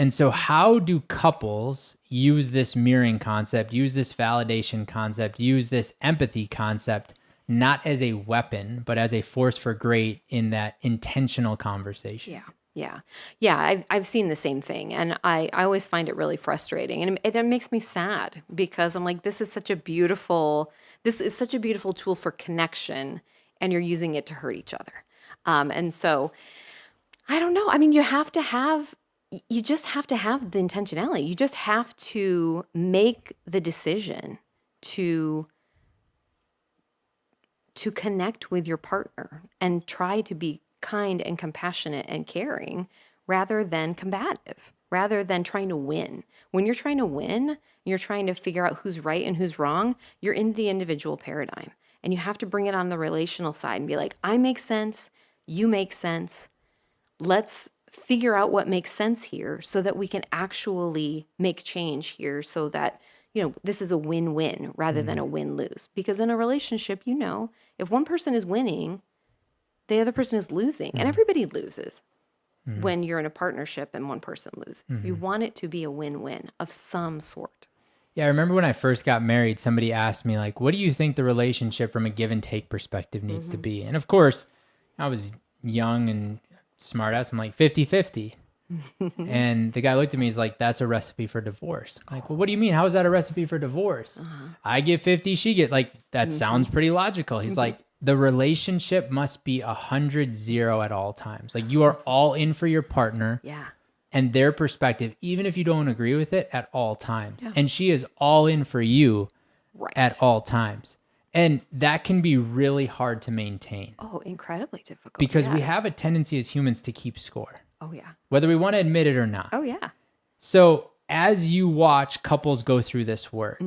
And so how do couples use this mirroring concept, use this validation concept, use this empathy concept, not as a weapon, but as a force for great in that intentional conversation? Yeah. I've seen the same thing. And I always find it really frustrating. And it makes me sad because I'm like, this is such a beautiful tool for connection, and you're using it to hurt each other. And so I don't know. I mean, you just have to have the intentionality. You just have to make the decision to connect with your partner and try to be kind and compassionate and caring rather than combative, rather than trying to win. When you're trying to win, you're trying to figure out who's right and who's wrong, you're in the individual paradigm. And you have to bring it on the relational side and be like, I make sense, you make sense. Let's figure out what makes sense here so that we can actually make change here so that, this is a win-win rather than a win-lose. Because in a relationship, if one person is winning, the other person is losing, and everybody loses when you're in a partnership and one person loses. You want it to be a win-win of some sort. Yeah, I remember when I first got married, somebody asked me, like, what do you think the relationship from a give and take perspective needs to be? And of course, I was young and smart ass. I'm like 50-50. And the guy looked at me, he's like, that's a recipe for divorce. I'm like, well, what do you mean? How is that a recipe for divorce? I get 50, she get, like, that sounds pretty logical. He's like, the relationship must be 100-0 at all times. Like, you are all in for your partner. Yeah. And their perspective, even if you don't agree with it, at all times. Yeah. And she is all in for you at all times. And that can be really hard to maintain. Oh, incredibly difficult. Because we have a tendency as humans to keep score. Oh, yeah. Whether we want to admit it or not. Oh, yeah. So as you watch couples go through this work,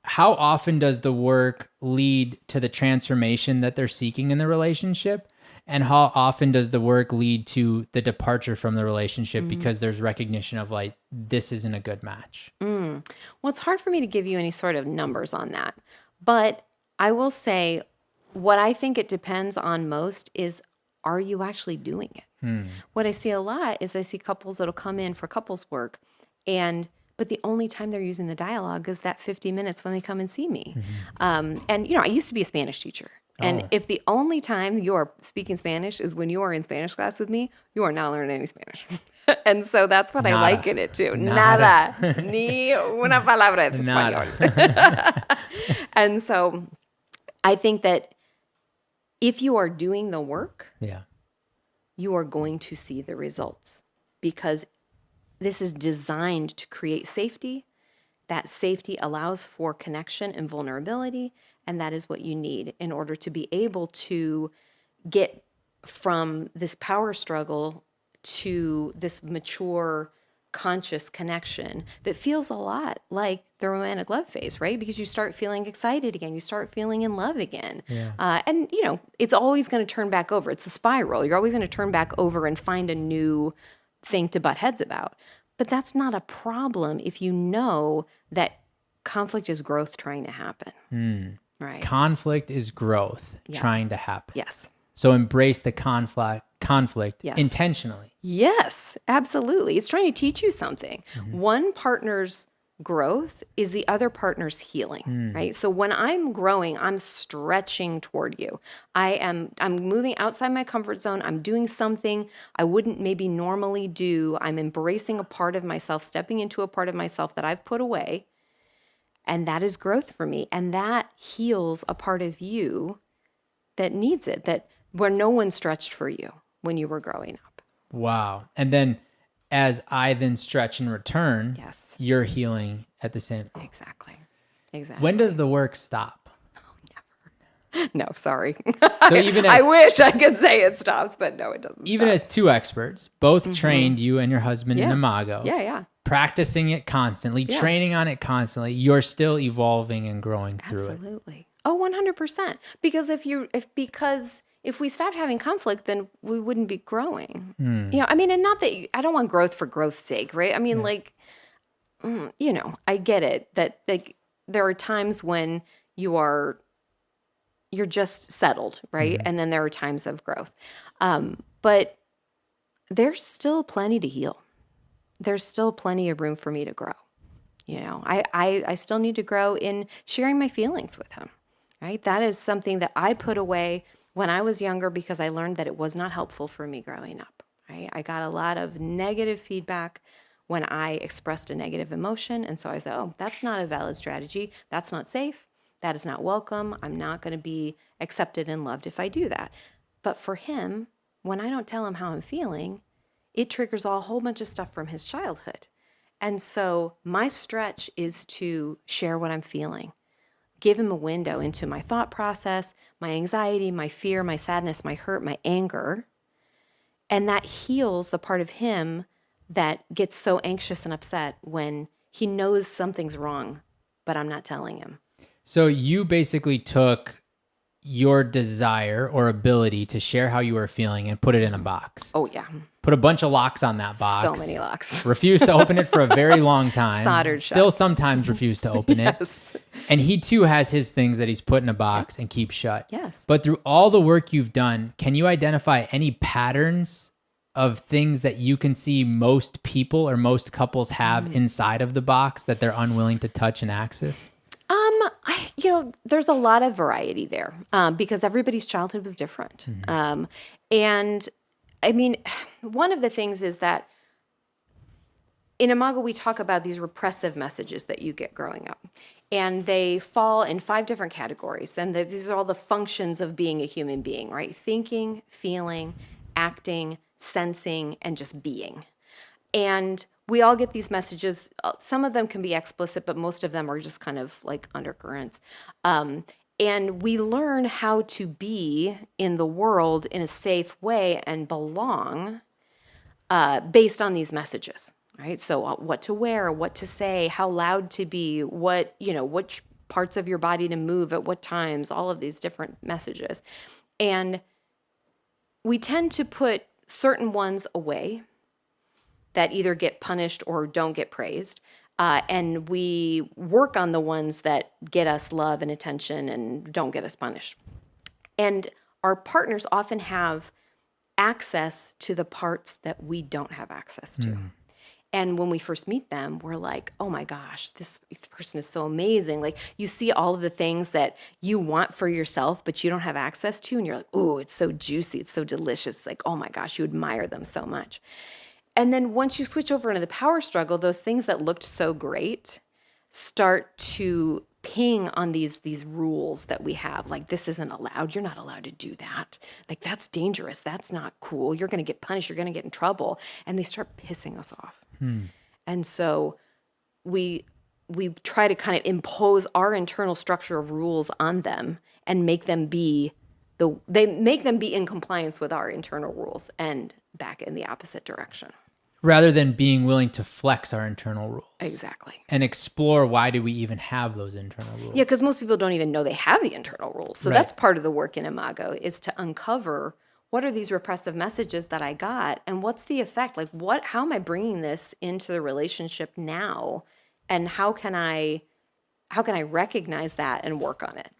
how often does the work lead to the transformation that they're seeking in the relationship? And how often does the work lead to the departure from the relationship because there's recognition of, like, this isn't a good match? Well, it's hard for me to give you any sort of numbers on that. But I will say what I think it depends on most is, are you actually doing it? What I see a lot is I see couples that'll come in for couples work, but the only time they're using the dialogue is that 50 minutes when they come and see me. And, I used to be a Spanish teacher. And if the only time you are speaking Spanish is when you are in Spanish class with me, you are not learning any Spanish. And so that's what I liken it to. Nada. Ni una palabra de español. And so I think that if you are doing the work, you are going to see the results, because this is designed to create safety. That safety allows for connection and vulnerability, and that is what you need in order to be able to get from this power struggle to this mature, conscious connection that feels a lot like the romantic love phase, right? Because you start feeling excited again, you start feeling in love again. And it's always going to turn back over. It's a spiral. You're always going to turn back over and find a new thing to butt heads about. But that's not a problem if you know that conflict is growth trying to happen. Right. Conflict is growth trying to happen. Yes. So embrace the conflict intentionally. Yes, absolutely. It's trying to teach you something. One partner's growth is the other partner's healing, right? So when I'm growing, I'm stretching toward you. I'm moving outside my comfort zone. I'm doing something I wouldn't maybe normally do. I'm embracing a part of myself, stepping into a part of myself that I've put away. And that is growth for me. And that heals a part of you that needs it, where no one stretched for you when you were growing up. Wow. And then as I then stretch in return, you're healing at the same time. Exactly. When does the work stop? Oh, never. No, sorry. So even I wish I could say it stops, but no, it doesn't even stop. As two experts, both trained, you and your husband in Imago. Yeah. Practicing it constantly, training on it constantly, you're still evolving and growing through it. Absolutely. Oh, 100%. Because if we stopped having conflict, then we wouldn't be growing. And not that I don't want growth for growth's sake, right? I mean, I get it that there are times when you're just settled, right? And then there are times of growth. But there's still plenty to heal. there's still plenty of room for me to grow. You know, I still need to grow in sharing my feelings with him, right? That is something that I put away when I was younger because I learned that it was not helpful for me growing up, right? I got a lot of negative feedback when I expressed a negative emotion. And so I said, oh, that's not a valid strategy. That's not safe. That is not welcome. I'm not going to be accepted and loved if I do that. But for him, when I don't tell him how I'm feeling, it triggers a whole bunch of stuff from his childhood. And so my stretch is to share what I'm feeling, give him a window into my thought process, my anxiety, my fear, my sadness, my hurt, my anger. And that heals the part of him that gets so anxious and upset when he knows something's wrong, but I'm not telling him. So you basically took your desire or ability to share how you were feeling and put it in a box. Oh, yeah. Put a bunch of locks on that box. So many locks. Refused to open it for a very long time. Soldered Still shut. sometimes refused to open it. Yes. And he too has his things that he's put in a box and keeps shut. Yes. But through all the work you've done, can you identify any patterns of things that you can see most people or most couples have inside of the box that they're unwilling to touch and access? There's a lot of variety there because everybody's childhood was different. And I mean, one of the things is that in Imago, we talk about these repressive messages that you get growing up. And they fall in 5 different categories. And these are all the functions of being a human being, right? Thinking, feeling, acting, sensing, and just being. And we all get these messages. Some of them can be explicit, but most of them are just kind of like undercurrents. And we learn how to be in the world in a safe way and belong based on these messages, right? So what to wear, what to say, how loud to be, which parts of your body to move at what times, all of these different messages. And we tend to put certain ones away that either get punished or don't get praised. And we work on the ones that get us love and attention and don't get us punished. And our partners often have access to the parts that we don't have access to. And when we first meet them, we're like, oh my gosh, this person is so amazing. Like you see all of the things that you want for yourself, but you don't have access to. And you're like, oh, it's so juicy. It's so delicious. Like, oh my gosh, you admire them so much. And then once you switch over into the power struggle, those things that looked so great start to ping on these rules that we have. Like, this isn't allowed. You're not allowed to do that. Like, that's dangerous. That's not cool. You're going to get punished. You're going to get in trouble. And they start pissing us off. And so we try to kind of impose our internal structure of rules on them and make them be in compliance with our internal rules and back in the opposite direction. Rather than being willing to flex our internal rules. Exactly. And explore why do we even have those internal rules. Yeah, because most people don't even know they have the internal rules. So that's part of the work in Imago is to uncover what are these repressive messages that I got and what's the effect? Like how am I bringing this into the relationship now? And how can I recognize that and work on it?